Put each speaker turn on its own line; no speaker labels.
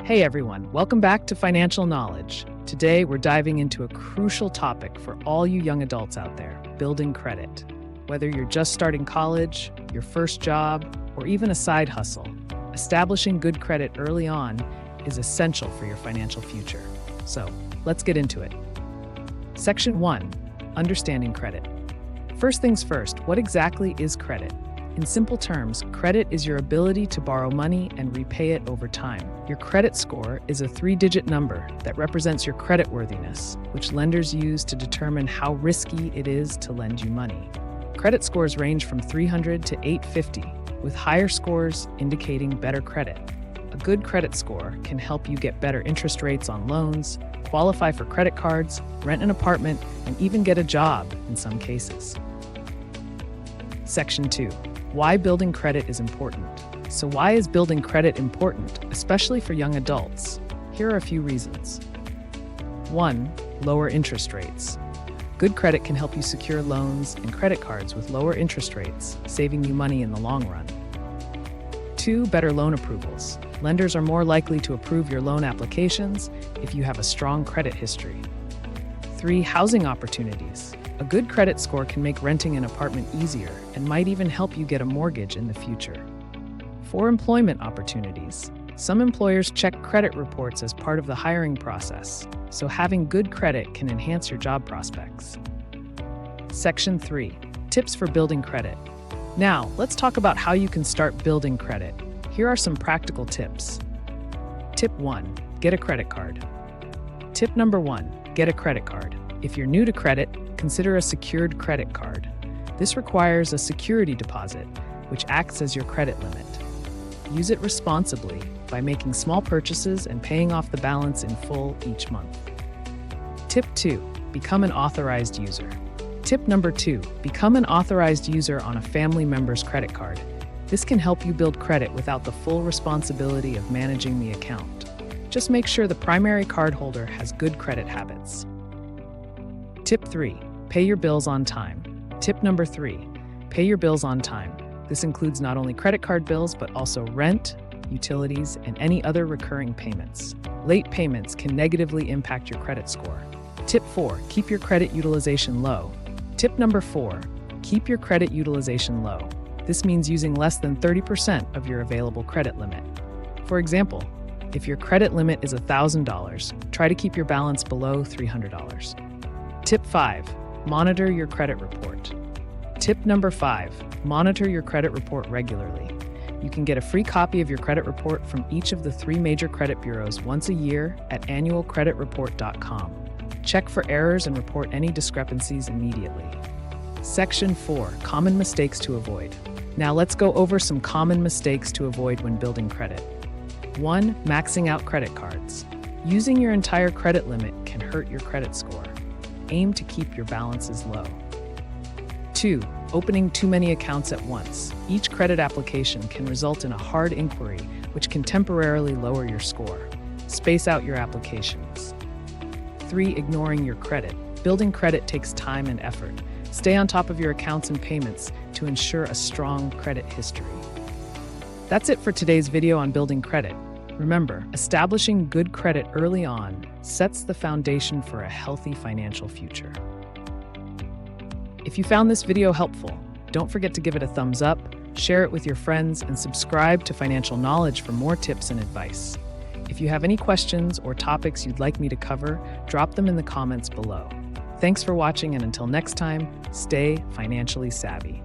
Hey everyone, welcome back to Financial Knowledge. Today we're diving into a crucial topic for all you young adults out there, building credit. Whether you're just starting college, your first job, or even a side hustle, establishing good credit early on is essential for your financial future. So, let's get into it. Section 1. Understanding credit. First things first, what exactly is credit? In simple terms, credit is your ability to borrow money and repay it over time. Your credit score is a 3-digit number that represents your creditworthiness, which lenders use to determine how risky it is to lend you money. Credit scores range from 300 to 850, with higher scores indicating better credit. A good credit score can help you get better interest rates on loans, qualify for credit cards, rent an apartment, and even get a job in some cases. Section 2. Why building credit is important. So why is building credit important, especially for young adults? Here are a few reasons. 1. Lower interest rates. Good credit can help you secure loans and credit cards with lower interest rates, saving you money in the long run. 2. Better loan approvals. Lenders are more likely to approve your loan applications if you have a strong credit history. 3. Housing opportunities. A good credit score can make renting an apartment easier and might even help you get a mortgage in the future. 4. Employment opportunities. Some employers check credit reports as part of the hiring process, so having good credit can enhance your job prospects. Section 3. Tips for building credit. Now, let's talk about how you can start building credit. Here are some practical tips. Tip 1. Get a credit card. Tip number 1. Get a credit card. If you're new to credit, consider a secured credit card. This requires a security deposit, which acts as your credit limit. Use it responsibly by making small purchases and paying off the balance in full each month. Tip 2. Become an authorized user. Tip number 2. Become an authorized user on a family member's credit card. This can help you build credit without the full responsibility of managing the account. Just make sure the primary cardholder has good credit habits. Tip 3. Pay your bills on time. Tip number 3. Pay your bills on time. This includes not only credit card bills, but also rent, utilities, and any other recurring payments. Late payments can negatively impact your credit score. Tip 4. Keep your credit utilization low. Tip number 4. Keep your credit utilization low. This means using less than 30% of your available credit limit. For example, if your credit limit is $1,000, try to keep your balance below $300. Tip 5. Monitor your credit report. Tip number 5. Monitor your credit report regularly. You can get a free copy of your credit report from each of the 3 major credit bureaus once a year at annualcreditreport.com. Check for errors and report any discrepancies immediately. Section 4. Common mistakes to avoid. Now let's go over some common mistakes to avoid when building credit. 1. Maxing out credit cards. Using your entire credit limit can hurt your credit score. Aim to keep your balances low. 2. Opening too many accounts at once. Each credit application can result in a hard inquiry, which can temporarily lower your score. Space out your applications. 3. Ignoring your credit. Building credit takes time and effort. Stay on top of your accounts and payments to ensure a strong credit history. That's it for today's video on building credit. Remember, establishing good credit early on sets the foundation for a healthy financial future. If you found this video helpful, don't forget to give it a thumbs up, share it with your friends, and subscribe to Financial Knowledge for more tips and advice. If you have any questions or topics you'd like me to cover, drop them in the comments below. Thanks for watching, and until next time, stay financially savvy.